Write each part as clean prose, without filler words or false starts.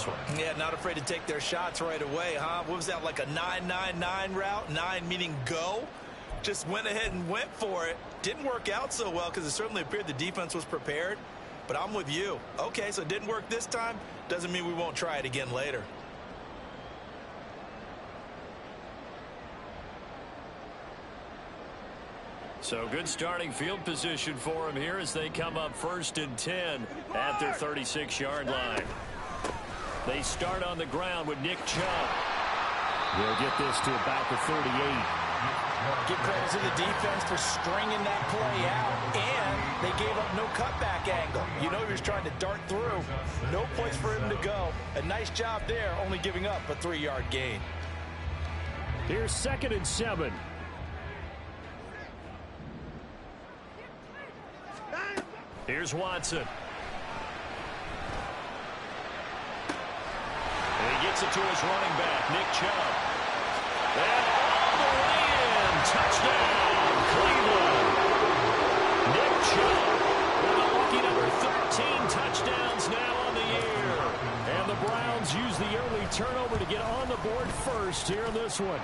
this one. Yeah, not afraid to take their shots right away, huh? What was that, like a 9-9-9 route? 9 meaning go? Just went ahead and went for it. Didn't work out so well because it certainly appeared the defense was prepared. But I'm with you. Okay, so it didn't work this time. Doesn't mean we won't try it again later. So good starting field position for him here as they come up 1st and 10 at their 36-yard line. They start on the ground with Nick Chubb. They'll get this to about the 38. Give credit to the defense for stringing that play out, and they gave up no cutback angle. You know he was trying to dart through. No place for him to go. A nice job there, only giving up a 3-yard gain. Here's 2nd and 7. Here's Watson. And he gets it to his running back, Nick Chubb. And all the way in. Touchdown, Cleveland. Nick Chubb with a lucky number 13 touchdowns now on the year. And the Browns use the early turnover to get on the board first here in this one.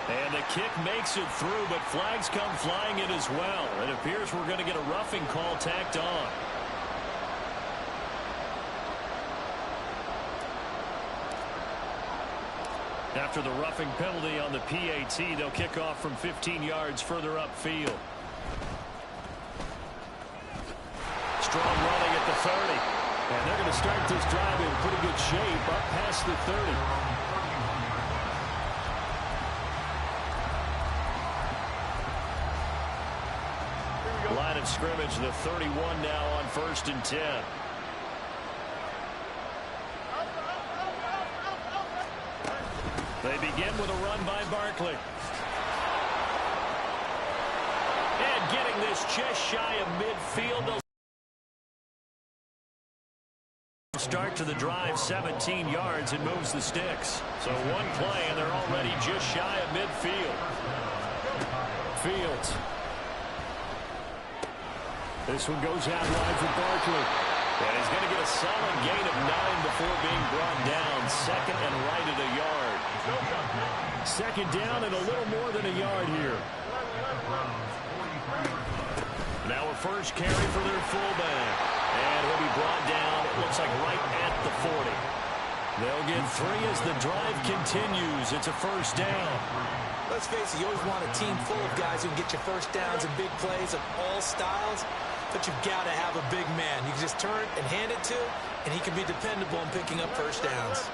And the kick makes it through, but flags come flying in as well. It appears we're going to get a roughing call tacked on. After the roughing penalty on the PAT, they'll kick off from 15 yards further upfield. Strong running at the 30. And they're going to start this drive in pretty good shape up past the 30. Line of scrimmage, the 31 now on 1st and 10. They begin with a run by Barkley. And getting this just shy of midfield. They'll start to the drive, 17 yards, and moves the sticks. So one play, and they're already just shy of midfield. Fields. This one goes out wide for Barkley. And he's going to get a solid gain of 9 before being brought down. 2nd and right at a yard. 2nd down and a little more than a yard here. Now a first carry for their fullback. And he'll be brought down, it looks like right at the 40. They'll get 3 as the drive continues. It's a first down. Let's face it, you always want a team full of guys who can get you first downs and big plays of all styles. But you've got to have a big man. You can just turn and hand it to, and he can be dependable in picking up first downs.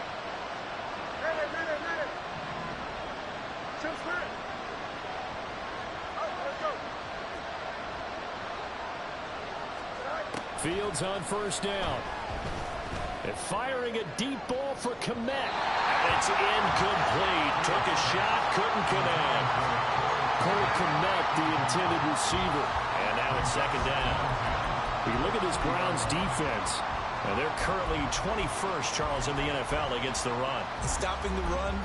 Fields on first down. And firing a deep ball for Kmet. And it's incomplete. Took a shot, couldn't connect. Cole Kmet, the intended receiver. And now it's 2nd down. We look at this Browns defense. And they're currently 21st, Charles, in the NFL against the run. Stopping the run,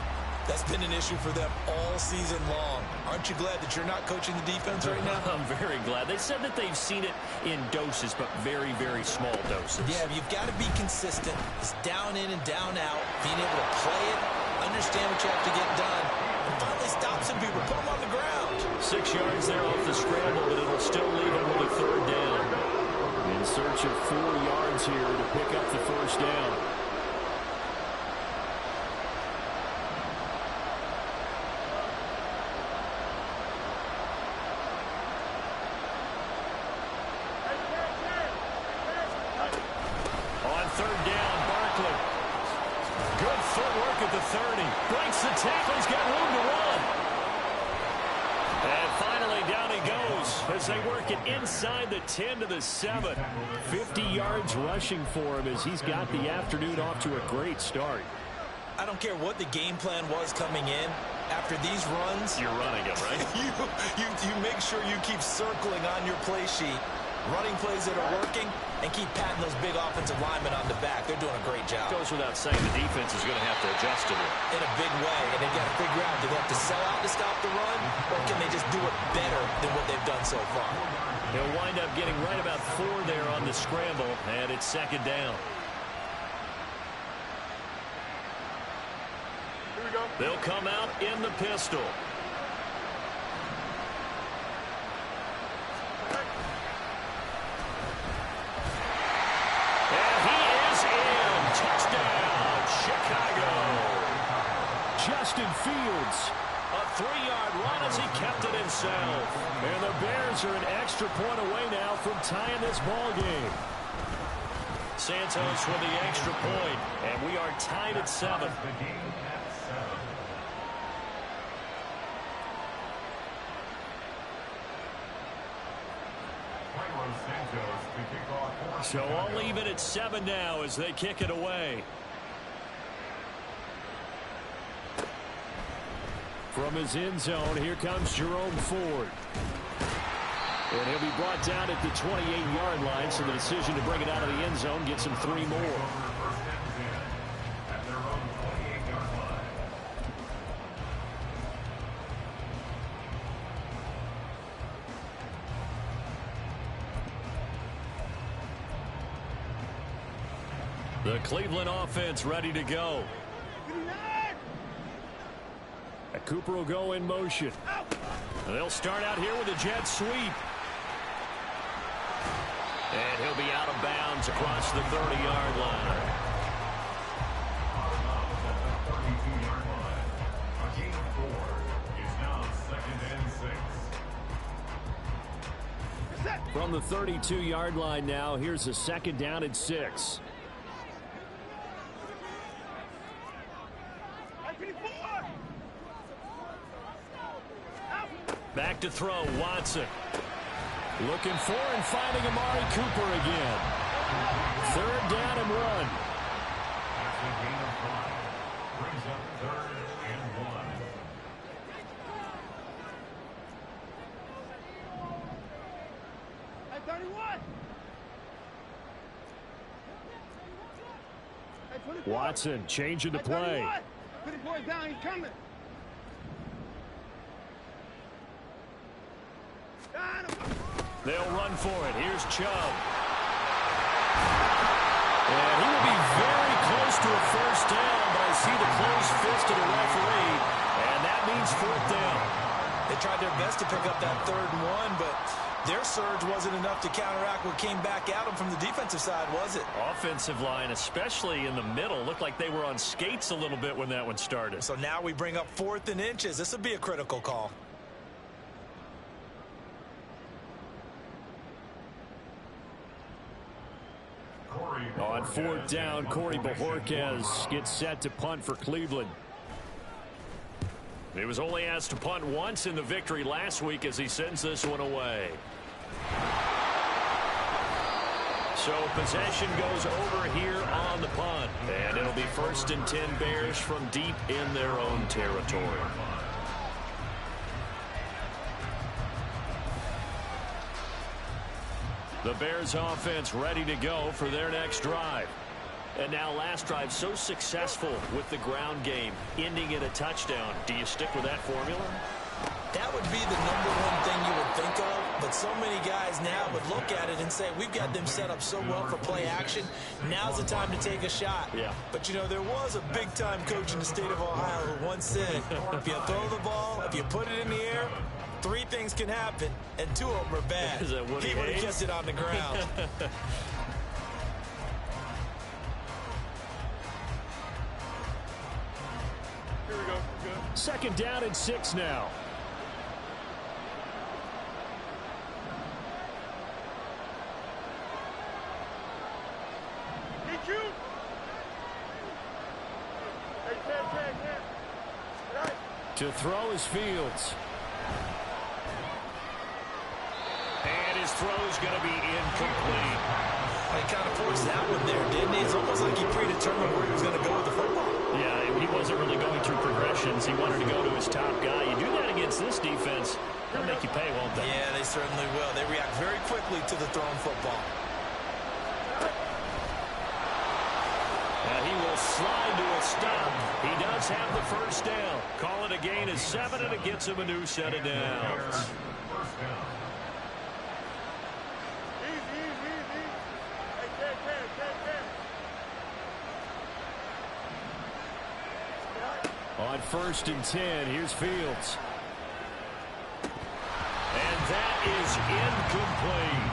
that's been an issue for them all season long. Aren't you glad that you're not coaching the defense right now? I'm very glad. They said that they've seen it in doses, but very, very small doses. Yeah, you've got to be consistent. It's down in and down out. Being able to play it, understand what you have to get done, and finally stop some people, put them on the ground. 6 yards there off the scramble, but it'll still leave them with a 3rd down. In search of 4 yards here to pick up the first down. On 3rd down, Barkley. Good footwork at the 30. Breaks the tackle. He's got room to run. And finally, down he goes as they work it inside the 10 to the 7. 50 yards rushing for him as he's got the afternoon off to a great start. I don't care what the game plan was coming in. After these runs, you're running it, right? you make sure you keep circling on your play sheet, running plays that are working, and keep patting those big offensive linemen on the back. They're doing a great job. Goes without saying the defense is going to have to adjust to it. In a big way, and they've got to figure out, do they have to sell out to stop the run, or can they just do it better than what they've done so far? They'll wind up getting right about 4 there on the scramble, and it's 2nd down. They'll come out in the pistol. And he is in. Touchdown, Chicago. Justin Fields. A 3-yard run as he kept it himself. And the Bears are an extra point away now from tying this ball game. Santos with the extra point, and we are tied at 7. So I'll leave it at 7 now as they kick it away. From his end zone, here comes Jerome Ford. And he'll be brought down at the 28-yard line, so the decision to bring it out of the end zone gets him 3 more. The Cleveland offense ready to go. Cooper will go in motion. They'll start out here with a jet sweep. And he'll be out of bounds across the 30-yard line. From the 32-yard line now, here's a 2nd down and 6. Back to throw, Watson. Looking for and finding Amari Cooper again. 3rd down and 1. Brings up 3rd and 1. Hey, 31. Watson changing the play. Put his boy down, he's coming. They'll run for it. Here's Chubb. And he will be very close to a 1st down, but I see the closed fist of the referee, and that means 4th down. They tried their best to pick up that 3rd and 1, but their surge wasn't enough to counteract what came back at them from the defensive side, was it? Offensive line, especially in the middle, looked like they were on skates a little bit when that one started. So now we bring up 4th and inches. This would be a critical call. On 4th down, Corey Bajorquez gets set to punt for Cleveland. He was only asked to punt once in the victory last week as he sends this one away. So possession goes over here on the punt. And it'll be 1st and 10 Bears from deep in their own territory. The Bears offense ready to go for their next drive. And now last drive so successful with the ground game, ending in a touchdown. Do you stick with that formula? That would be the #1 thing you would think of, but so many guys now would look at it and say, we've got them set up so well for play action. Now's the time to take a shot. Yeah. But, you know, there was a big-time coach in the state of Ohio who once said, if you throw the ball, if you put it in the air, 3 things can happen, and 2 of them are bad. Is that Woody He would have Hayes? kept it on the ground. Here we go. Good. 2nd down and 6 now. Get you. Hey, ten. Right. To throw is Fields. And his throw's going to be incomplete. He kind of forced that one there, didn't he? It's almost like he predetermined where he was going to go with the football. Yeah, he wasn't really going through progressions. He wanted to go to his top guy. You do that against this defense, they'll make you pay, won't they? Yeah, they certainly will. They react very quickly to the thrown football. And he will slide to a stop. He does have the 1st down. Call it a gain of 7, and it gets him a new set of downs. First down. Easy. Hey, ten. On 1st and 10, here's Fields. And that is incomplete.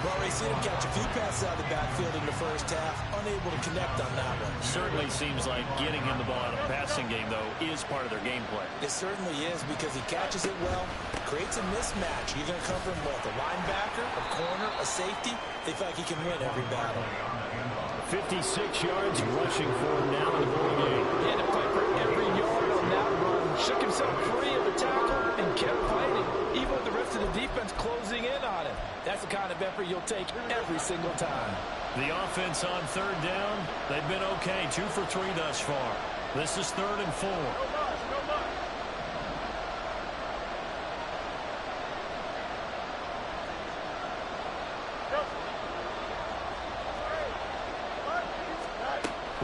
Well, Ray, seen him catch a few passes out of the backfield in the first half, unable to connect on that one. Certainly seems like getting him the ball in a passing game, though, is part of their game plan. It certainly is because he catches it well, creates a mismatch. You're going to cover him with a linebacker, a corner, a safety. They feel like he can win every battle. 56 yards rushing for him now in the ball game. He had to fight for every yard on that run. Shook himself free of the tackle and kept fighting, even with the rest of the defense closing in on him. That's the kind of effort you'll take every single time. The offense on 3rd down, they've been okay. 2 for 3 thus far. This is 3rd and 4. No much.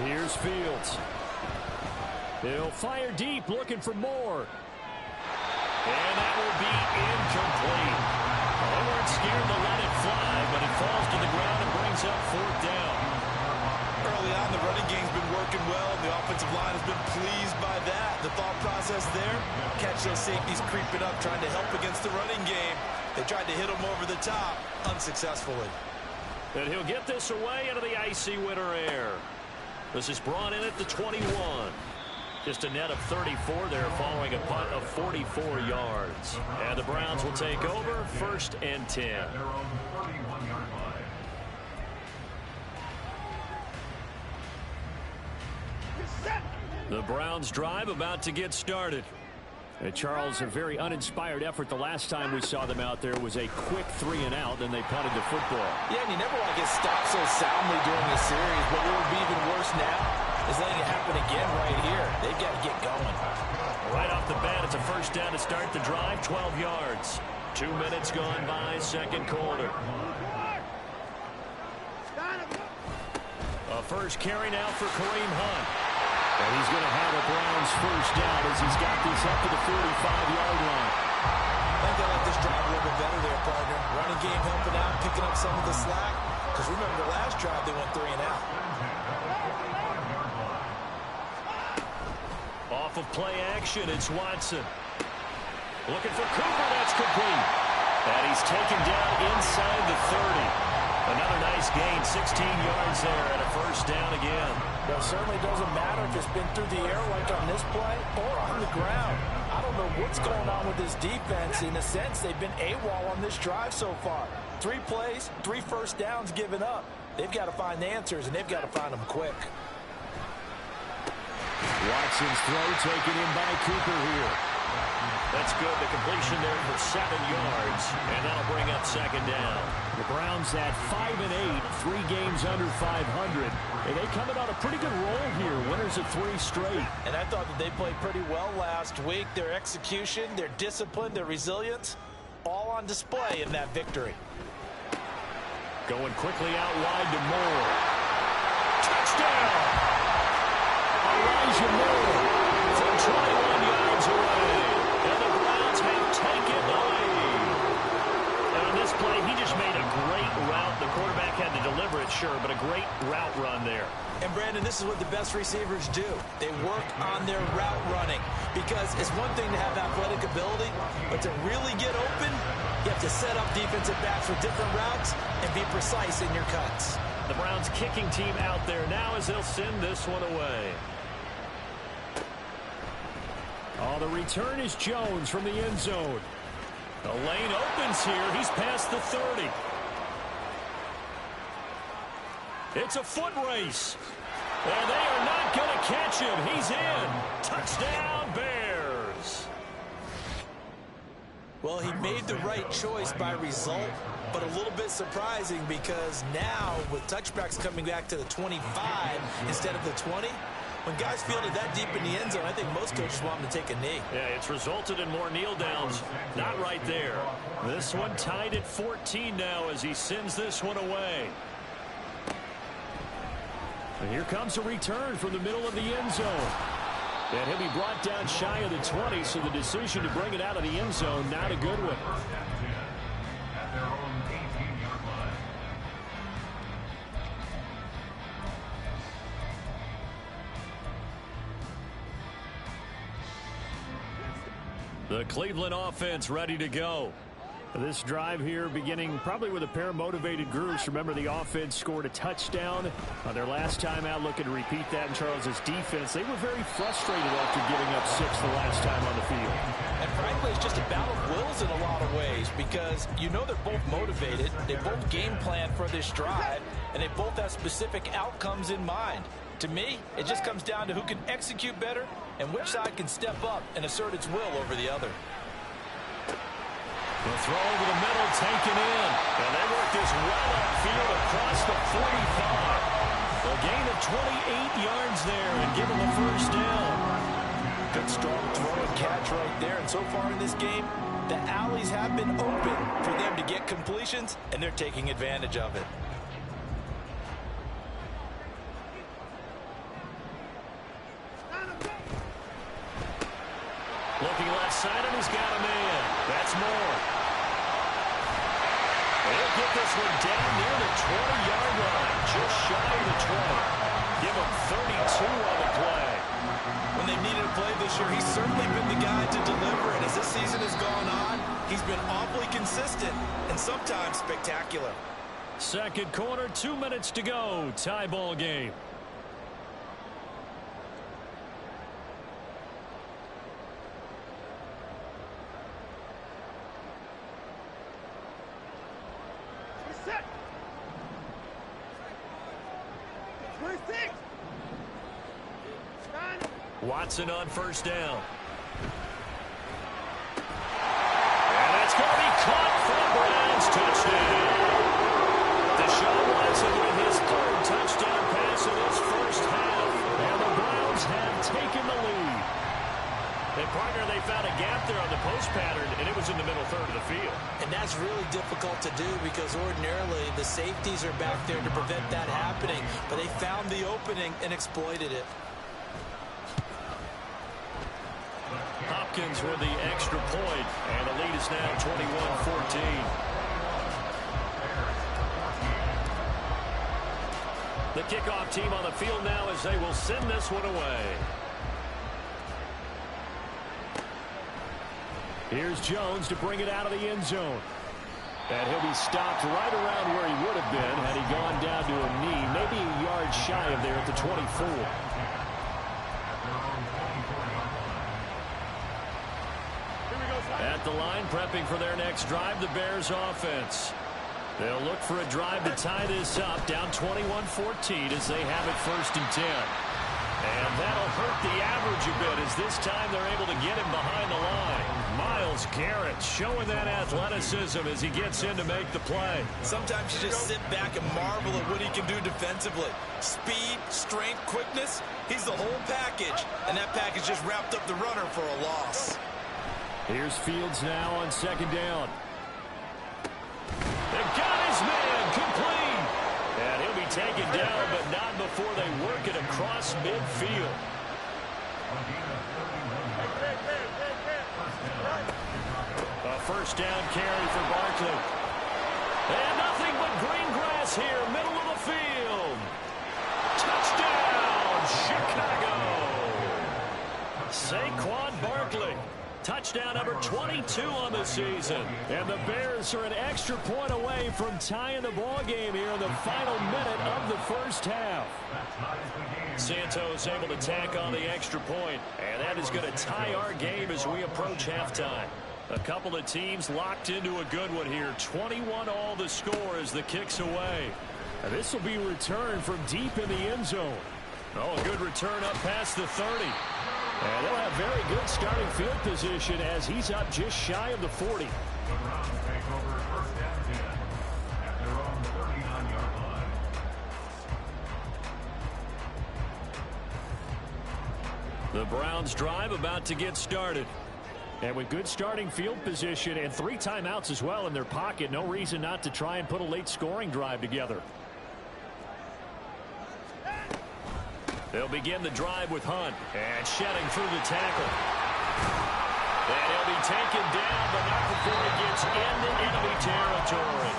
Here's Fields. He'll fire deep, looking for more. And that will be incomplete. They weren't scared to let it fly, but it falls to the ground and brings up 4th down. Early on, the running game's been working well, and the offensive line has been pleased by that. The thought process there, catch those safeties creeping up, trying to help against the running game. They tried to hit them over the top, unsuccessfully. And he'll get this away into the icy winter air. This is brought in at the 21. Just a net of 34 there following a punt of 44 yards. And the Browns will take over 1st and 10. Their own 31-yard line. The Browns drive about to get started. And Charles, a very uninspired effort. The last time we saw them out there was a quick 3-and-out, then they punted the football. Yeah, and you never want to get stopped so soundly during the series, but what would be even worse now is letting it happen again right here. They've got to get going. Right off the bat, it's a 1st down to start the drive, 12 yards. 2 minutes gone by, 2nd quarter. A first carry now for Kareem Hunt. And he's going to have a Browns 1st down as he's got this up to the 45-yard line. I think they like this drive a little bit better there, partner. Running game helping out, picking up some of the slack. Because remember, the last drive, they went 3-and-out. Off of play action, it's Watson. Looking for Cooper, that's complete. And he's taken down inside the 30. Another nice gain, 16 yards there, and a 1st down again. Well, it certainly doesn't matter if it's been through the air like on this play or on the ground. I don't know what's going on with this defense. In a sense, they've been AWOL on this drive so far. 3 plays, 3 1st downs given up. They've got to find the answers, and they've got to find them quick. Watson's throw taken in by Cooper here. That's good. The completion there for 7 yards, and that'll bring up 2nd down. The Browns at 5-8, 3 games under 500. And they coming on a pretty good roll here. Winners of 3 straight. And I thought that they played pretty well last week. Their execution, their discipline, their resilience, all on display in that victory. Going quickly out wide to Moore. Touchdown! Elijah Moore from 21 yards away. And the Browns have taken the lead. And on this play, he just made a great route. The quarterback had to deliver it, sure, but a great route run there. And, Brandon, this is what the best receivers do. They work on their route running. Because it's one thing to have athletic ability, but to really get open, you have to set up defensive backs with different routes and be precise in your cuts. The Browns kicking team out there now as they'll send this one away. Oh, the return is Jones from the end zone. The lane opens here. He's past the 30. It's a foot race. And they are not going to catch him. He's in. Touchdown, Bears. Well, he made the right choice by result, but a little bit surprising because now with touchbacks coming back to the 25 instead of the 20, when guys fielded that deep in the end zone, I think most coaches want them to take a knee. Yeah, it's resulted in more kneel downs. Not right there. This one tied at 14 now as he sends this one away. And here comes a return from the middle of the end zone. And he'll be brought down shy of the 20, so the decision to bring it out of the end zone, not a good one. At their own 18-yard line. The Cleveland offense ready to go. This drive here beginning probably with a pair of motivated groups. Remember, the offense scored a touchdown on their last time out, looking to repeat that in Charles's defense. They were very frustrated after giving up 6 the last time on the field. And frankly, it's just a battle of wills in a lot of ways because you know they're both motivated. They both game plan for this drive, and they both have specific outcomes in mind. To me, it just comes down to who can execute better and which side can step up and assert its will over the other. The throw over the middle, taken in. And they work this well upfield across the 45. A gain of 28 yards there and give them the first down. Good strong throw and catch right there. And so far in this game, the alleys have been open for them to get completions, and they're taking advantage of it. Looking left side, and he's got a man. That's Moore. They'll get this one down near the 20-yard line, just shy of the 20. Give him 32 on the play. When they needed a play this year, he's certainly been the guy to deliver. And as this season has gone on, he's been awfully consistent and sometimes spectacular. Second quarter, 2 minutes to go. Tie ball game. Set. 26. Watson on first down. And that's going to be caught for the Browns. Touchdown. Deshaun Watson with his third touchdown pass in his first half. And the Browns have taken the lead. And partner, they found a gap there on the post pattern, and it was in the middle third of the field. And that's really difficult to do because ordinarily the safeties are back there to prevent that happening. But they found the opening and exploited it. Hopkins with the extra point, and the lead is now 21-14. The kickoff team on the field now as they will send this one away. Here's Jones to bring it out of the end zone. And he'll be stopped right around where he would have been had he gone down to a knee, maybe a yard shy of there at the 24. At the line, prepping for their next drive, the Bears offense. They'll look for a drive to tie this up, down 21-14 as they have it 1st and 10. And that'll hurt the average a bit as this time they're able to get him behind the line. Myles Garrett showing that athleticism as he gets in to make the play. Sometimes you just sit back and marvel at what he can do defensively. Speed, strength, quickness, he's the whole package. And that package just wrapped up the runner for a loss. Here's Fields now on 2nd down. They got his man complete. And he'll be taken down, but not before they work it across midfield. A first down carry for Barkley. And nothing but green grass here, middle of the field. Touchdown, Chicago. Saquon Barkley. Touchdown number 22 on the season. And the Bears are an extra point away from tying the ball game here in the final minute of the first half. Santos able to tack on the extra point, and that is going to tie our game as we approach halftime. A couple of teams locked into a good one here. 21-all the score as the kick's away. And this will be returned from deep in the end zone. Oh, a good return up past the 30. And they'll have very good starting field position as he's up just shy of the 40. The Browns take over 1st and 10 at their own 39-yard line. The Browns drive about to get started. And with good starting field position and 3 timeouts as well in their pocket, no reason not to try and put a late scoring drive together. They'll begin the drive with Hunt, and shedding through the tackle. And he'll be taken down, but not before he gets into enemy territory.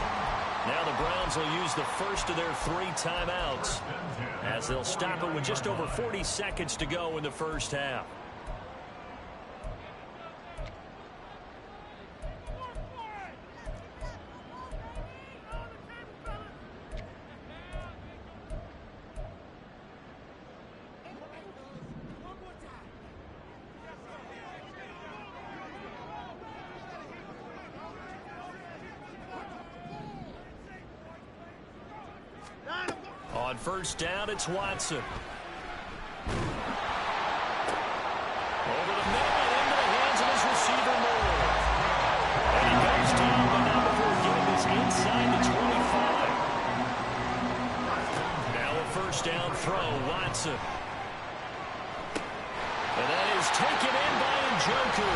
Now the Browns will use the first of their 3 timeouts as they'll stop it with just over 40 seconds to go in the first half. On first down, it's Watson. Over the middle and into the hands of his receiver, Moore. And he goes down, but not before getting this inside the 25. Now a first down throw, Watson. And that is taken in by Njoku.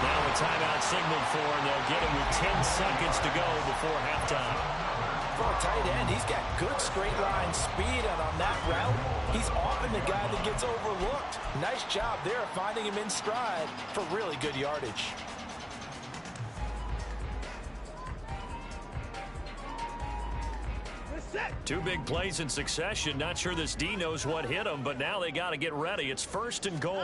Now a timeout signal for him. They'll get him with 10 seconds to go before halftime. For a tight end, he's got good straight line speed, and on that route, he's often the guy that gets overlooked. Nice job there finding him in stride for really good yardage. Two big plays in succession. Not sure this D knows what hit him, but now they got to get ready. It's first and goal.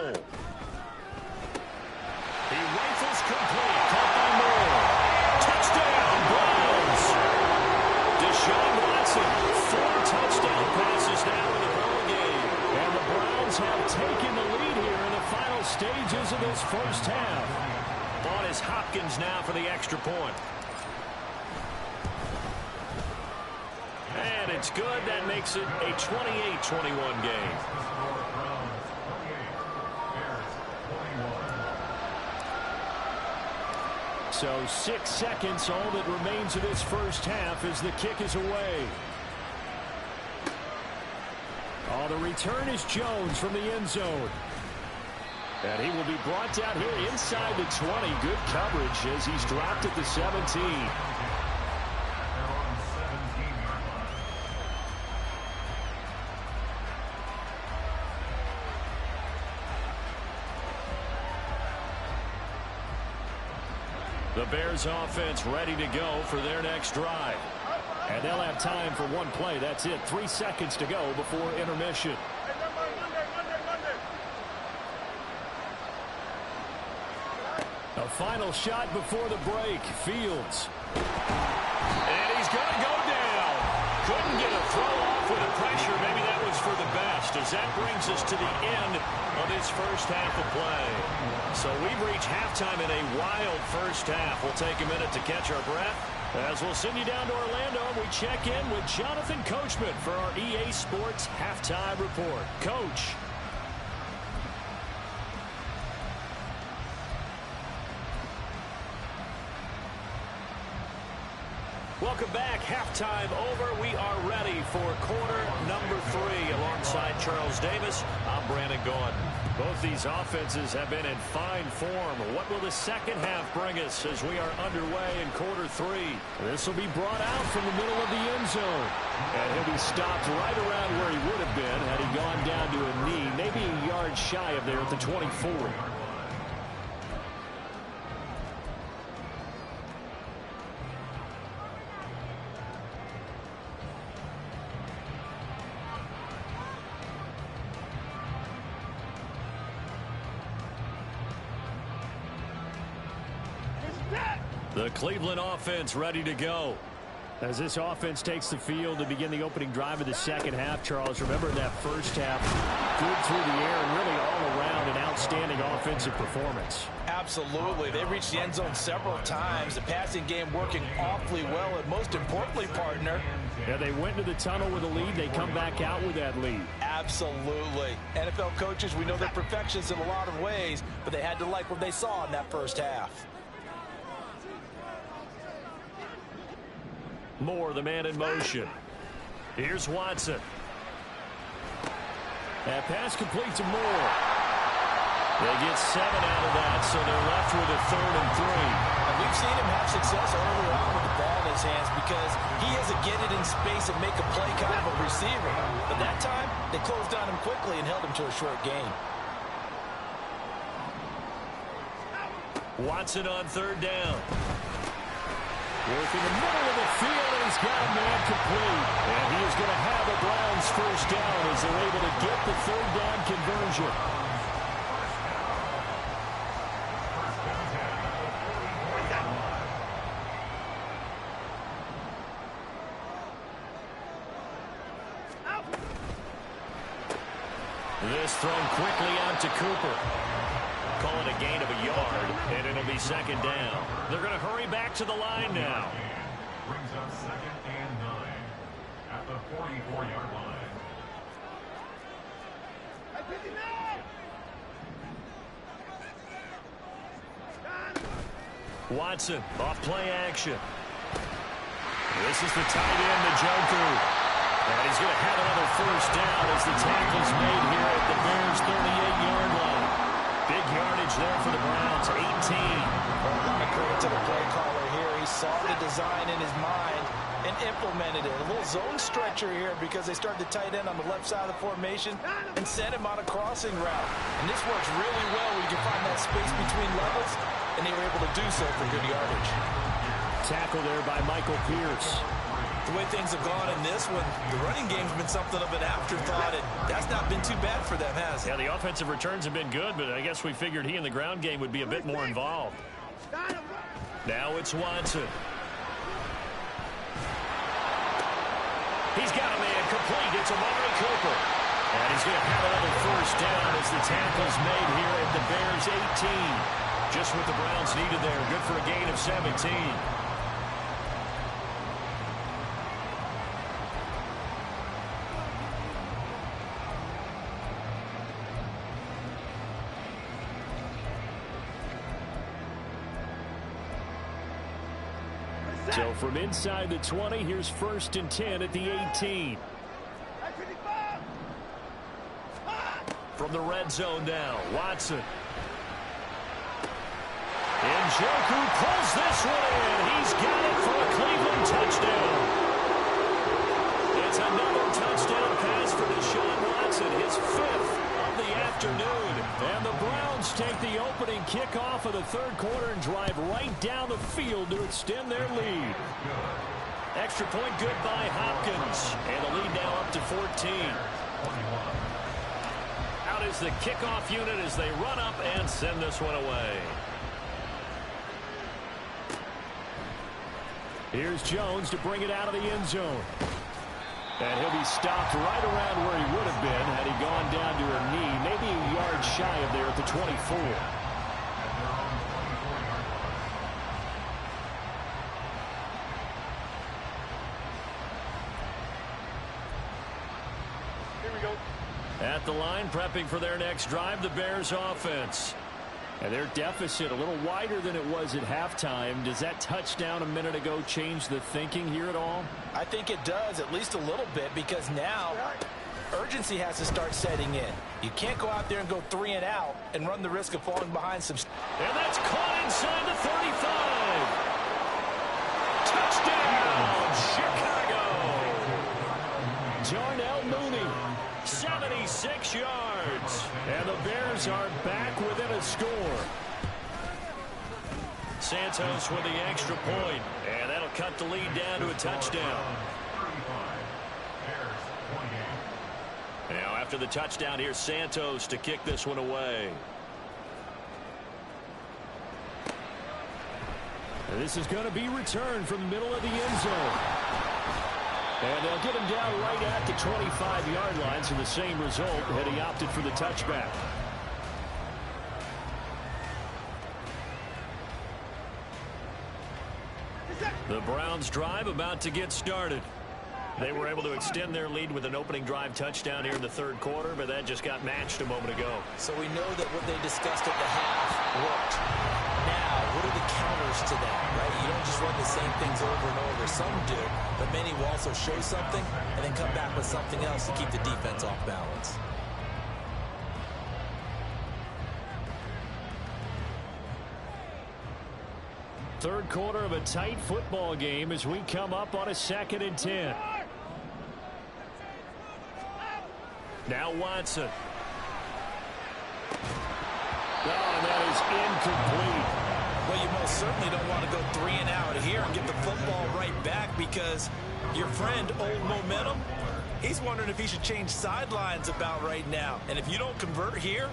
He rifles complete. Caught by Moore. Touchdown, Browns. Deshaun Watson, 4 touchdown passes now in the ball game. And the Browns have taken the lead here in the final stages of this first half. On is Hopkins now for the extra point. And it's good. That makes it a 28-21 game. So 6 seconds, all that remains of this first half as the kick is away. Oh, the return is Jones from the end zone. And he will be brought down here inside the 20. Good coverage as he's dropped at the 17. The Bears offense ready to go for their next drive. And they'll have time for one play. That's it. 3 seconds to go before intermission. A final shot before the break. Fields. And he's going to go down. Couldn't get a throw off with the pressure. Maybe that was for the best, as that brings us to the end of this first half of play. So we've reached halftime in a wild first half. We'll take a minute to catch our breath as we'll send you down to Orlando and we check in with Jonathan Coachman for our EA Sports Halftime Report. Coach. Welcome back. Halftime over. We are ready for quarter number 3. Alongside Charles Davis, I'm Brandon Gaudin. Both these offenses have been in fine form. What will the second half bring us as we are underway in quarter 3? This will be brought out from the middle of the end zone. And he'll be stopped right around where he would have been had he gone down to a knee, maybe a yard shy of there at the 24. The Cleveland offense ready to go. As this offense takes the field to begin the opening drive of the second half, Charles, remember that first half, good through the air and really all around an outstanding offensive performance. Absolutely. They reached the end zone several times. The passing game working awfully well, and most importantly, partner. Yeah, they went to the tunnel with a lead. They come back out with that lead. Absolutely. NFL coaches, we know they're perfectionists in a lot of ways, but they had to like what they saw in that first half. Moore, the man in motion. Here's Watson. That pass complete to Moore. They get 7 out of that, so they're left with a 3rd and 3. And we've seen him have success early on with the ball in his hands because he has to get it in space and make a play kind of a receiver. But that time, they closed on him quickly and held him to a short gain. Watson on 3rd down. Working the middle of the field, and he's got a man complete. And he is going to have a Browns first down as they're able to get the 3rd down conversion. This thrown quickly out to Cooper. Call it a gain of a yard, and it'll be 2nd down. They're going to hurry back to the line now. Brings up 2nd and 9. at the 44-yard line. Watson, off play action. This is the tight end, Njoku. And he's going to have another first down as the tackle's made here at the Bears' 38-yard line. Big yardage there for the Browns, 18. Well, a lot of credit to the play caller here. He saw the design in his mind and implemented it. A little zone stretcher here because they started the tight end on the left side of the formation and sent him on a crossing route. And this works really well where you can find that space between levels, and they were able to do so for good yardage. Tackle there by Michael Pierce. The way things have gone in this one, the running game's been something of an afterthought, and that's not been too bad for them, has it? Yeah, the offensive returns have been good, but I guess we figured he in the ground game would be a bit more involved. Now it's Watson. He's got a man complete. It's Amari Cooper. And he's going to have another first down as the tackle's made here at the Bears' 18. Just what the Browns needed there. Good for a gain of 17. So from inside the 20, here's 1st and 10 at the 18. From the red zone now, Watson. Njoku pulls this one in. He's got it for a Cleveland touchdown. It's another touchdown pass for Deshaun Watson, his 5th of the afternoon. And the Browns take the opening kickoff of the 3rd quarter and drive right down the field to extend their lead. Extra point good by Hopkins. And the lead now up to 14. Out is the kickoff unit as they run up and send this one away. Here's Jones to bring it out of the end zone. And he'll be stopped right around where he would have been had he gone down to a knee, maybe a yard shy of there at the 24. Here we go. At the line, prepping for their next drive, the Bears offense. And their deficit a little wider than it was at halftime. Does that touchdown a minute ago change the thinking here at all? I think it does, at least a little bit, because now urgency has to start setting in. You can't go out there and go 3 and out and run the risk of falling behind some. And that's caught inside the 35. Touchdown, Chicago. Darnell Mooney, 76 yards. And the Bears are back within a score. Santos with the extra point, and that'll cut the lead down to a touchdown. Now after the touchdown, here's Santos to kick this one away. And this is going to be returned from the middle of the end zone. And they'll get him down right at the 25-yard line, so the same result had he opted for the touchback. The Browns drive about to get started. They were able to extend their lead with an opening drive touchdown here in the 3rd quarter, but that just got matched a moment ago. So we know that what they discussed at the half worked. Now, what are the counters to that, right? You don't just run the same things over and over. Some do, but many will also show something and then come back with something else to keep the defense off balance. Third quarter of a tight football game as we come up on a 2nd and 10. Now Watson. Oh, and that is incomplete. Well, you most certainly don't want to go 3 and out here and get the football right back because your friend, Old Momentum, he's wondering if he should change sidelines about right now. And if you don't convert here,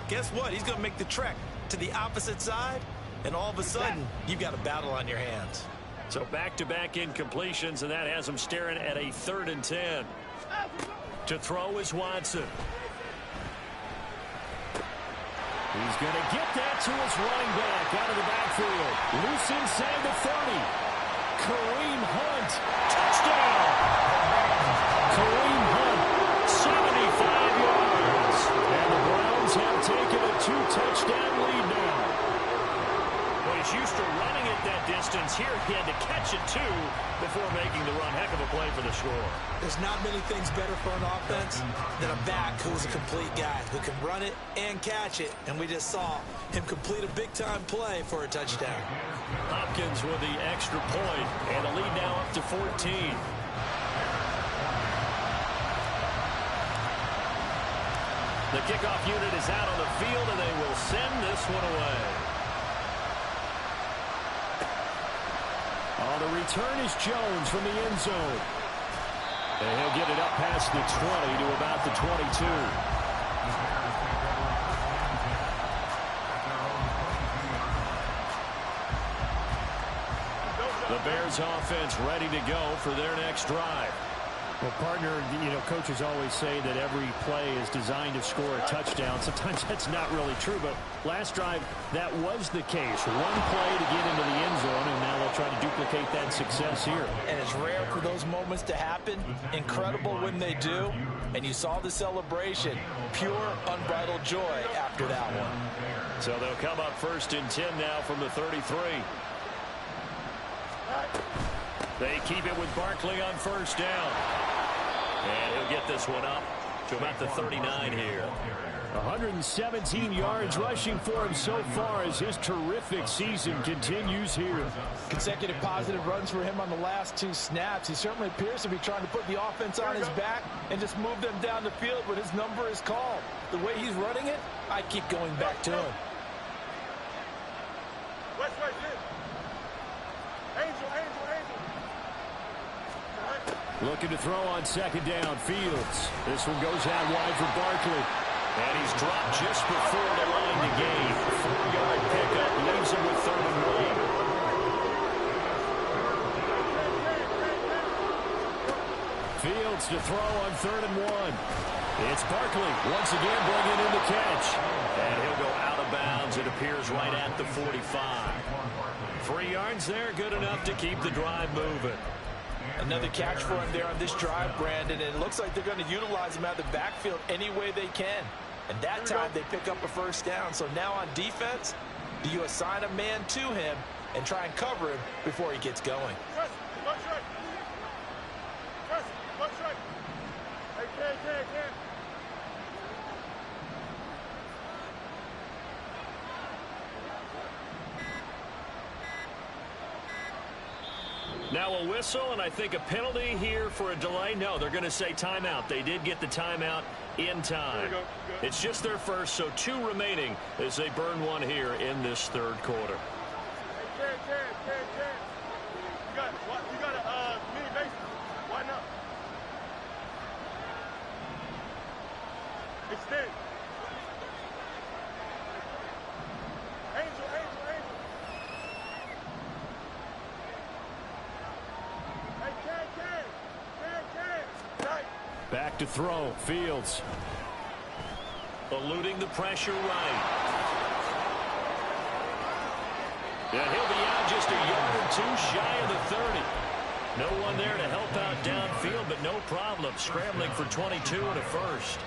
guess what? He's going to make the trek to the opposite side, and all of a sudden, you've got a battle on your hands. So back-to-back incompletions, and that has him staring at a 3rd and 10. To throw is Watson. He's going to get that to his running back out of the backfield. Loose inside the 30. Kareem Hunt. Touchdown. Kareem Hunt, 75 yards. And the Browns have taken a 2-touchdown lead now. Well, he's used to running it that distance. Here he had to catch it, too, before making the run. Heck of a play for the score. There's not many things better for an offense than a back who's a complete guy, who can run it and catch it. And we just saw him complete a big-time play for a touchdown. Hopkins with the extra point, and the lead now up to 14. The kickoff unit is out on the field, and they will send this one away. On the return is Jones from the end zone. And he'll get it up past the 20 to about the 22. The Bears offense ready to go for their next drive. Well, partner, coaches always say that every play is designed to score a touchdown. Sometimes that's not really true, but last drive, that was the case. One play to get into the end zone, and now they'll try to duplicate that success here. And it's rare for those moments to happen. Incredible when they do. And you saw the celebration. Pure, unbridled joy after that one. So they'll come up 1st and 10 now from the 33. They keep it with Barkley on 1st down. And he'll get this one up to about the 39 here. 117 yards rushing for him so far as his terrific season continues here. Consecutive positive runs for him on the last 2 snaps. He certainly appears to be trying to put the offense on his back and just move them down the field, but his number is called. The way he's running it, I keep going back to him. West right here. Angel. Looking to throw on 2nd down. Fields. This one goes out wide for Barkley. And he's dropped just before the line to gain. 4-yard pickup leaves him with 3rd and 1. Fields to throw on 3rd and 1. It's Barkley once again bringing in the catch. And he'll go out of bounds. It appears right at the 45. 3 yards there, good enough to keep the drive moving. Another catch for him there on this drive, Brandon, and it looks like they're going to utilize him out of the backfield any way they can. And that time they pick up a 1st down. So now on defense, do you assign a man to him and try and cover him before he gets going? Now a whistle, and I think a penalty here for a delay. No, they're going to say timeout. They did get the timeout in time. It's just their first, so 2 remaining as they burn one here in this 3rd quarter. You got a mini base. Why not? Extend. Angel. Back to throw. Fields. Eluding the pressure right. And he'll be out just a yard or 2 shy of the 30. No one there to help out downfield, but no problem. Scrambling for 22 and a 1st.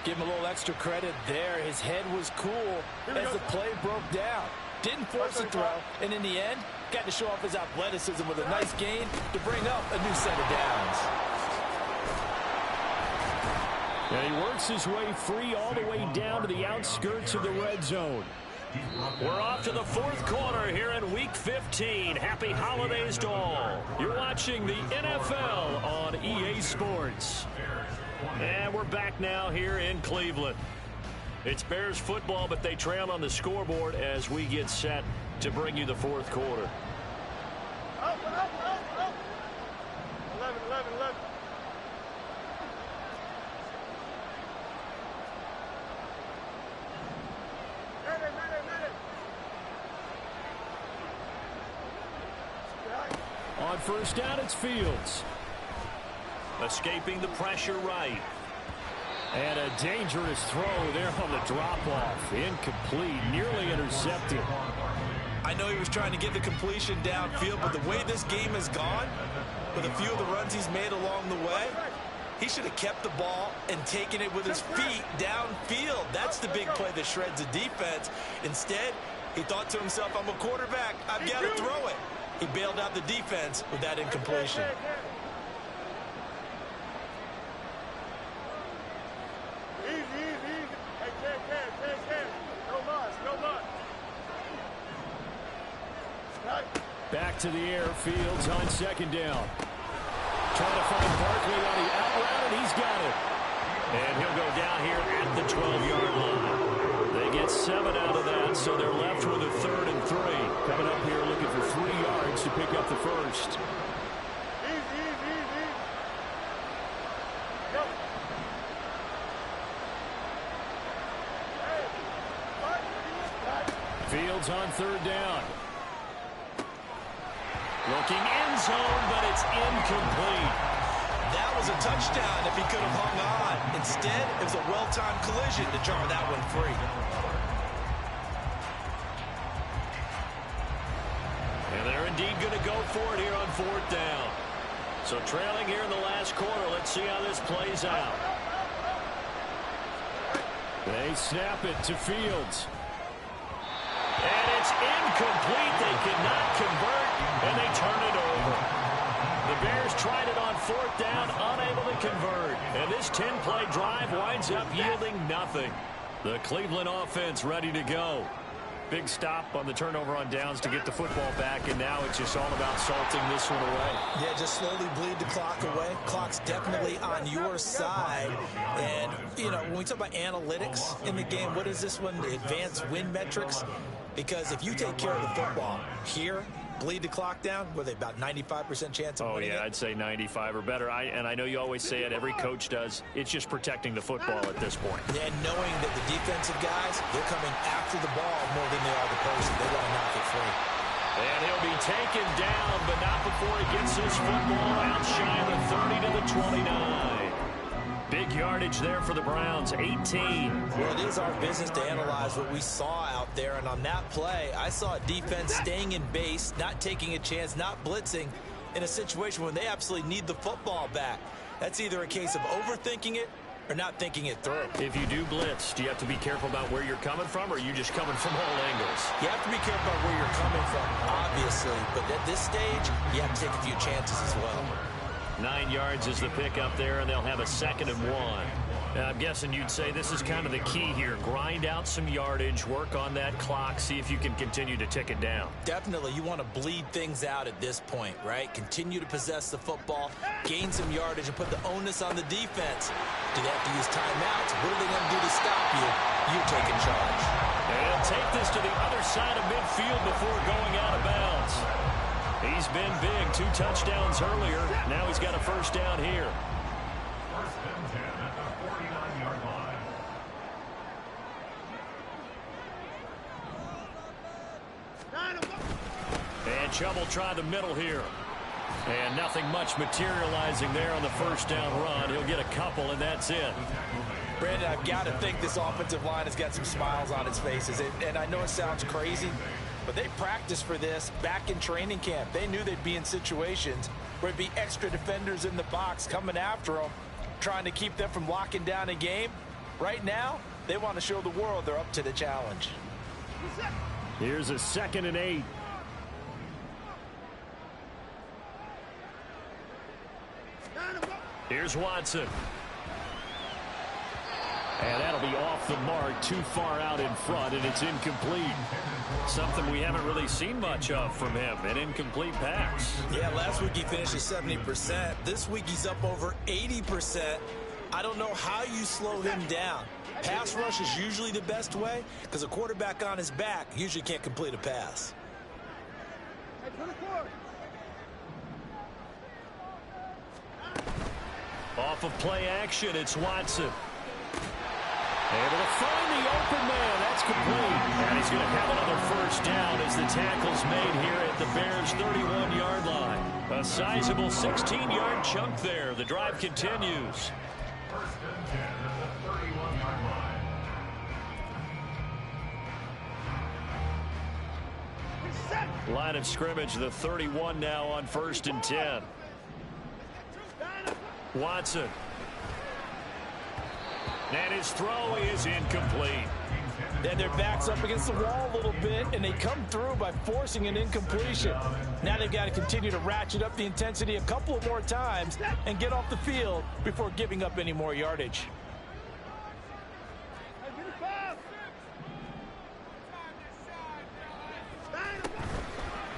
Give him a little extra credit there. His head was cool as the play broke down. Didn't force a throw, and in the end, got to show off his athleticism with a nice gain to bring up a new set of downs. And he works his way free all the way down to the outskirts of the red zone. We're off to the 4th quarter here in Week 15. Happy holidays to all. You're watching the NFL on EA Sports. And we're back now here in Cleveland. It's Bears football, but they trail on the scoreboard as we get set to bring you the 4th quarter. 11. On 1st down, it's Fields. Escaping the pressure right. And a dangerous throw there on the drop-off. Incomplete, nearly intercepted. I know he was trying to get the completion downfield, but the way this game has gone, with a few of the runs he's made along the way, He should have kept the ball and taken it with his feet downfield. That's the big play that shreds the defense. Instead, he thought to himself, I'm a quarterback. I've got to throw it. He bailed out the defense with that incompletion. Back to the air. Fields on second down. Trying to find Barkley on the out route, and he's got it. And he'll go down here at the 12-yard line. They get 7 out of that, so they're left with a 3rd and 3. Coming up here looking for 3 yards to pick up the first. Fields on 3rd down. Looking end zone, but it's incomplete. That was a touchdown if he could have hung on. Instead, it was a well-timed collision to jar that one free. And they're indeed going to go for it here on 4th down. So trailing here in the last quarter. Let's see how this plays out. They snap it to Fields. And it's incomplete. They cannot convert, and they turn it over. The Bears tried it on 4th down, unable to convert. And this 10-play drive winds up yielding nothing. The Cleveland offense ready to go. Big stop on the turnover on downs to get the football back, and now it's just all about salting this one away. Yeah, just slowly bleed the clock away. Clock's definitely on your side. And, you know, when we talk about analytics in the game, what is this one? The advanced win metrics? Because if you take care of the football here, bleed the clock down, were they about 95% chance of winning it? I'd say 95 or better. And I know you always say it, every coach does. It's just protecting the football at this point. Yeah, and knowing that the defensive guys, they're coming after the ball more than they are the person. They want to knock it free. And he'll be taken down, but not before he gets his football out shy of the 30 to the 29. Big yardage there for the Browns, 18. Well, it is our business to analyze what we saw out there, and on that play, I saw a defense staying in base, not taking a chance, not blitzing in a situation when they absolutely need the football back. That's either a case of overthinking it or not thinking it through. If you do blitz, do you have to be careful about where you're coming from, or are you just coming from all angles? You have to be careful about where you're coming from, obviously, but at this stage, you have to take a few chances as well. 9 yards is the pickup there, and they'll have a 2nd and 1. Now, I'm guessing you'd say this is kind of the key here. Grind out some yardage, work on that clock, see if you can continue to tick it down. Definitely, you want to bleed things out at this point, right? Continue to possess the football, gain some yardage, and put the onus on the defense. Do they have to use timeouts? What are they going to do to stop you? You're taking charge. And he'll take this to the other side of midfield before going out of bounds. He's been big, 2 touchdowns earlier. Now he's got a 1st down here. 1st and 10 at the 49-yard line. And Chubb will try the middle here. And nothing much materializing there on the 1st down run. He'll get a couple, and that's it. Brandon, I've got to think this offensive line has got some smiles on its faces. And I know it sounds crazy, but they practiced for this back in training camp. They knew they'd be in situations where there'd be extra defenders in the box coming after them, trying to keep them from locking down a game. Right now, they want to show the world they're up to the challenge. Here's a 2nd and 8. Here's Watson. And that'll be off the mark, too far out in front, and it's incomplete. Something we haven't really seen much of from him, an incomplete pass. Yeah, last week he finished at 70%. This week he's up over 80%. I don't know how you slow him down. Pass rush is usually the best way because a quarterback on his back usually can't complete a pass. Off of play action, it's Watson. Able to find the open man. That's complete. And he's going to have another 1st down as the tackle's made here at the Bears' 31-yard line. A sizable 16-yard chunk there. The drive continues. 1st and 10 at the 31-yard line. Line of scrimmage, the 31 now on 1st and 10. Watson And his throw is incomplete. Then their back's up against the wall a little bit, and they come through by forcing an incompletion. Now they've got to continue to ratchet up the intensity a couple of more times and get off the field before giving up any more yardage.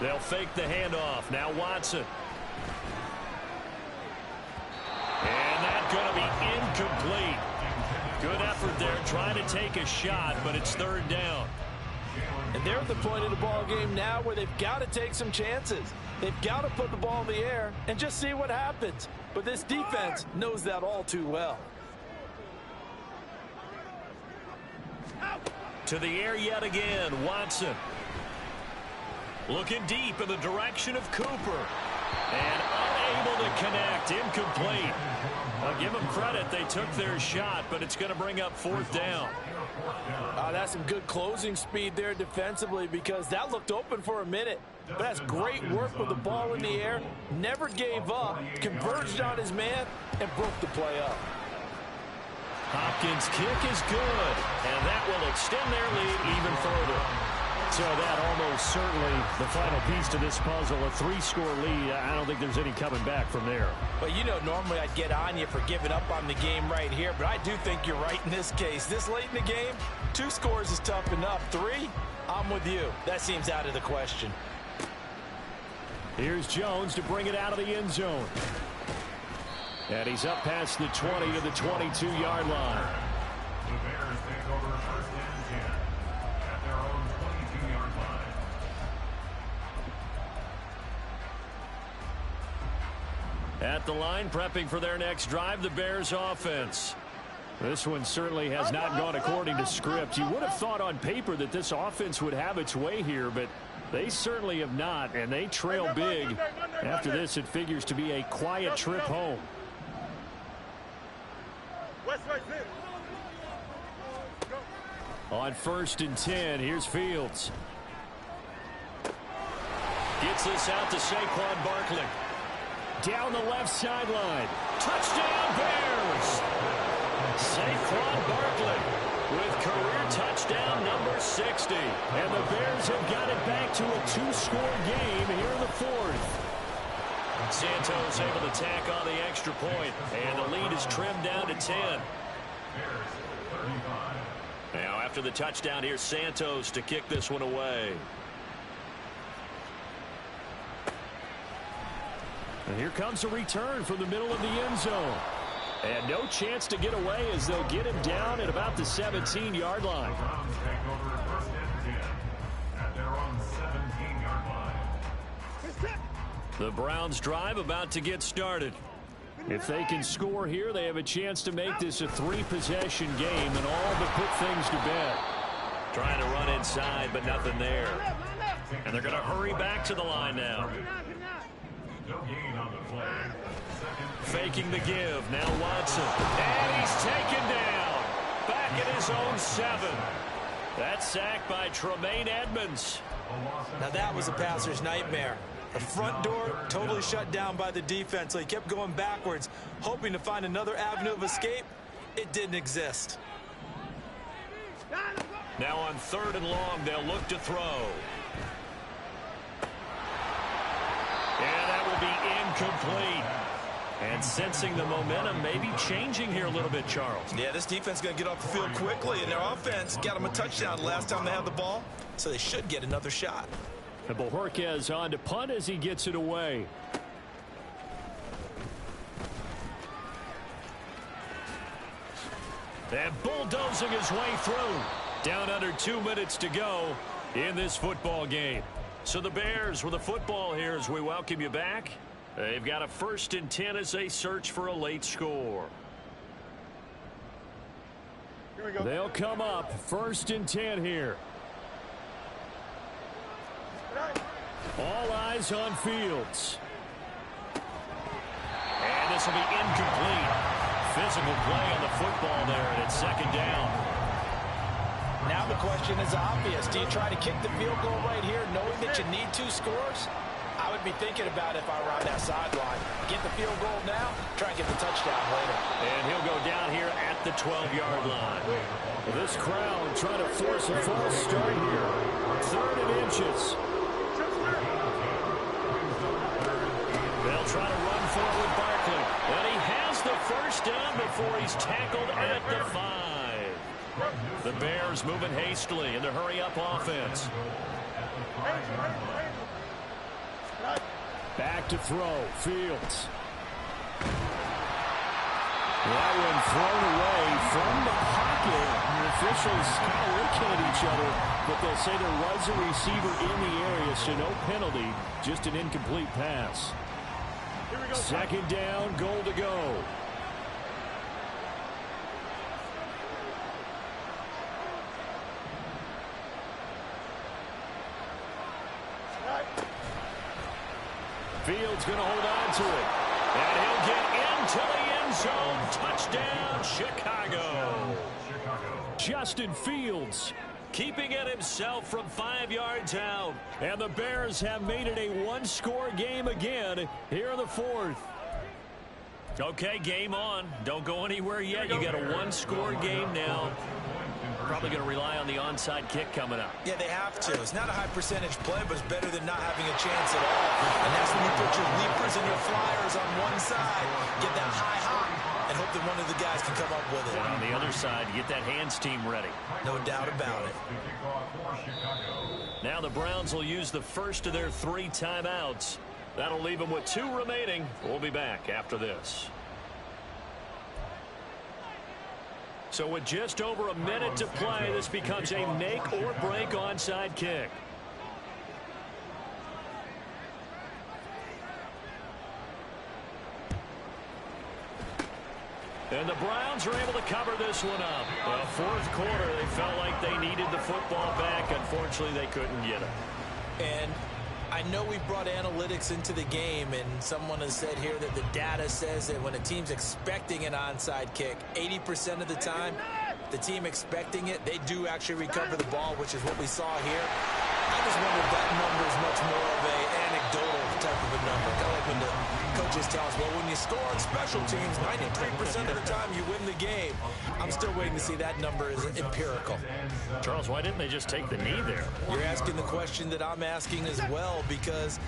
They'll fake the handoff. Now Watson. And that's going to be incomplete. Good effort there trying to take a shot, but it's third down. And they're at the point of the ball game now where they've got to take some chances. They've got to put the ball in the air and just see what happens. But this defense knows that all too well. To the air yet again, Watson. Looking deep in the direction of Cooper. And unable to connect, incomplete. I'll give them credit, they took their shot, but it's going to bring up fourth down. That's some good closing speed there defensively because that looked open for a minute. But that's great work with the ball in the air. Never gave up, converged on his man, and broke the play up. Hopkins' kick is good, and that will extend their lead even further. So that almost certainly the final piece to this puzzle, a 3-score lead. I don't think there's any coming back from there. But you know, normally I'd get on you for giving up on the game right here, but I do think you're right in this case. This late in the game, 2 scores is tough enough. 3, I'm with you. That seems out of the question. Here's Jones to bring it out of the end zone. And he's up past the 20 to the 22-yard line. The Bears take over first and 10 at their own 22-yard line. At the line, prepping for their next drive, the Bears offense. This one certainly has not gone according to script. You would have thought on paper that this offense would have its way here, but they certainly have not, and they trail big. After this, it figures to be a quiet trip home. On 1st and 10, here's Fields. Gets this out to Saquon Barkley. Down the left sideline. Touchdown, Bears! Saquon Barkley with career touchdown number 60. And the Bears have got it back to a 2-score game here in the 4th. Santos able to tack on the extra point, and the lead is trimmed down to 10. Now after the touchdown, here's Santos to kick this one away. And here comes a return from the middle of the end zone. And no chance to get away as they'll get him down at about the 17-yard line. Browns take over first and 10 at their own 17-yard line. The Browns drive about to get started. If they can score here, they have a chance to make this a 3-possession game and all but put things to bed. Trying to run inside, but nothing there. And they're going to hurry back to the line now. No gain on the play. Faking the give. Now Watson. And he's taken down. Back at his own 7. That's sacked by Tremaine Edmonds. Now that was a passer's nightmare. The front door totally shut down by the defense, so he kept going backwards, hoping to find another avenue of escape. It didn't exist. Now on 3rd and long, they'll look to throw. And that will be incomplete. And sensing the momentum maybe changing here a little bit, Charles. Yeah, this defense is going to get off the field quickly, and their offense got them a touchdown the last time they had the ball, so they should get another shot. And Bojorquez on to punt as he gets it away. And bulldozing his way through. Down under 2 minutes to go in this football game. So the Bears with the football here as we welcome you back. They've got a 1st and 10 as they search for a late score. Here we go. They'll come up 1st and 10 here. All eyes on Fields. And this will be incomplete. Physical play on the football there, and it's 2nd down. Now the question is obvious. Do you try to kick the field goal right here knowing that you need 2 scores? I would I'd be thinking about if I were on that sideline. Get the field goal now, try and get the touchdown later. And he'll go down here at the 12-yard line. Well, this crowd trying to force a false start here. 3rd and inches. They'll try to run forward Barkley. And he has the first down before he's tackled at the 5. The Bears moving hastily in the hurry-up offense. Back to throw. Fields. That one thrown away from the pocket. The officials kind of looking at each other, but they'll say there was a receiver in the area, so no penalty, just an incomplete pass. 2nd down, goal to go. Fields going to hold on to it. And he'll get into the end zone. Touchdown, Chicago. Justin Fields keeping it himself from 5 yards out. And the Bears have made it a one-score game again here in the 4th. Okay, game on. Don't go anywhere yet. You got a one-score game now. Probably going to rely on the onside kick coming up. Yeah, they have to. It's not a high-percentage play, but it's better than not having a chance at all. And that's when you put your leapers and your flyers on one side, get that high hop, and hope that one of the guys can come up with it. And on the other side, get that hands team ready. No doubt about it. Now the Browns will use the first of their 3 timeouts. That'll leave them with 2 remaining. We'll be back after this. So with just over a minute to play, this becomes a make-or-break onside kick. And the Browns are able to cover this one up. Well, 4th quarter, they felt like they needed the football back. Unfortunately, they couldn't get it. And I know we brought analytics into the game, and someone has said here that the data says that when a team's expecting an onside kick, 80% of the time, the team expecting it, they do actually recover the ball, which is what we saw here. I just wonder if that number is much more of an anecdotal type of a number. Kind of like when the coaches tell us, well, when you score on special teams, 93% of the time you win the game. I'm still waiting to see that number is empirical. Charles, why didn't they just take the knee there? You're asking the question that I'm asking as well, because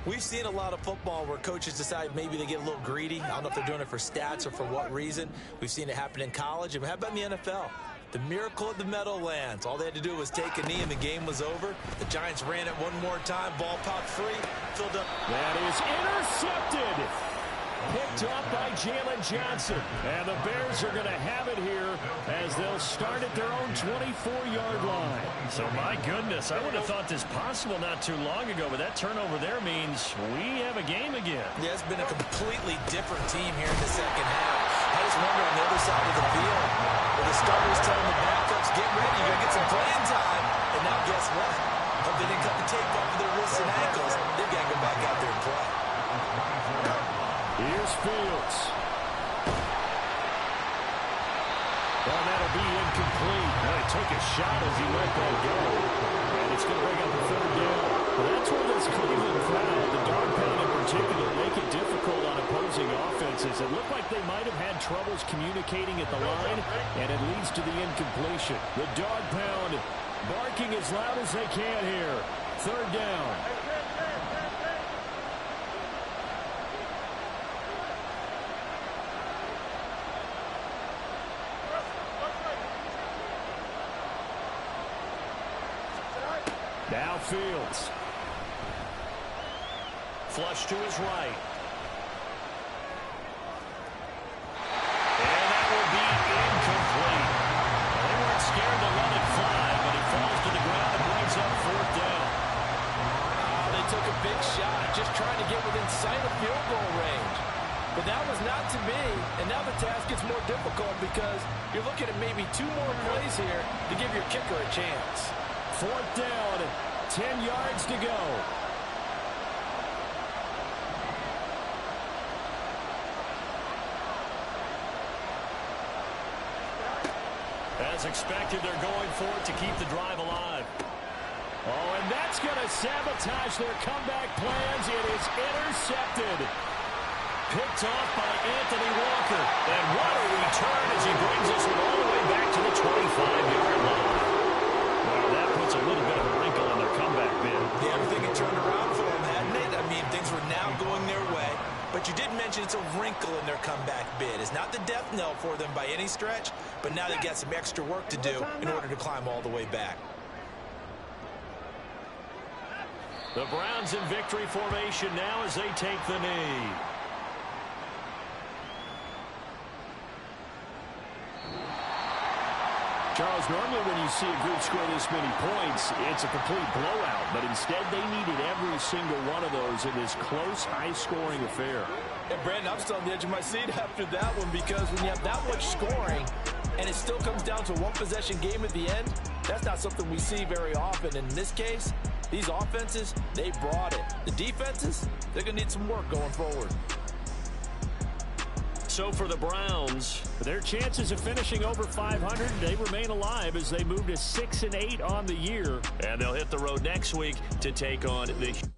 we've seen a lot of football where coaches decide maybe they get a little greedy. I don't know if they're doing it for stats or for what reason. We've seen it happen in college. And how about in the NFL? The miracle of the Meadowlands. All they had to do was take a knee and the game was over. The Giants ran it one more time. Ball popped free. Filled up. That is intercepted. Picked up by Jalen Johnson. And the Bears are going to have it here as they'll start at their own 24-yard line. So, my goodness, I would have thought this possible not too long ago, but that turnover there means we have a game again. Yeah, it's been a completely different team here in the second half. I just wonder on the other side of the field, where the starters telling the backups, get ready, you're going to get some playing time. And now guess what? Hope they didn't cut the tape off of their wrists and ankles. They've got to go back out there and play. Here's Fields. Well, that'll be incomplete. Well, he took a shot as he let that go. And it's going to bring up a 3rd down. Well, that's where this Cleveland crowd, the dog pound in particular, make it difficult on opposing offenses. It looked like they might have had troubles communicating at the line, and it leads to the incompletion. The dog pound barking as loud as they can here. 3rd down. Now Fields. Flush to his right. And that will be incomplete. They weren't scared to let it fly, but it falls to the ground and brings up 4th down. They took a big shot, just trying to get within sight of field goal range. But that was not to be, and now the task gets more difficult because you're looking at maybe 2 more plays here to give your kicker a chance. 4th down, 10 yards to go. As expected, they're going for it to keep the drive alive. Oh, and that's That's going to sabotage their comeback plans. It is intercepted. Picked off by Anthony Walker. And what a return as he brings us all the way back to the 25-yard line. Well, that puts a little bit of a wrinkle in their comeback bid. Yeah, everything had turned around for them, hadn't it? I mean, things were now going their way. But you did mention it's a wrinkle in their comeback bid. It's not the death knell for them by any stretch, but now they've got some extra work to do in order to climb all the way back. The Browns in victory formation now as they take the knee. Charles, normally when you see a group score this many points, it's a complete blowout. But instead, they needed every single one of those in this close, high-scoring affair. And Brandon, I'm still on the edge of my seat after that one because when you have that much scoring and it still comes down to a one-possession game at the end, that's not something we see very often. And in this case, these offenses, they brought it. The defenses, they're going to need some work going forward. So for the Browns, their chances of finishing over 500, they remain alive as they move to 6-8 on the year. And they'll hit the road next week to take on the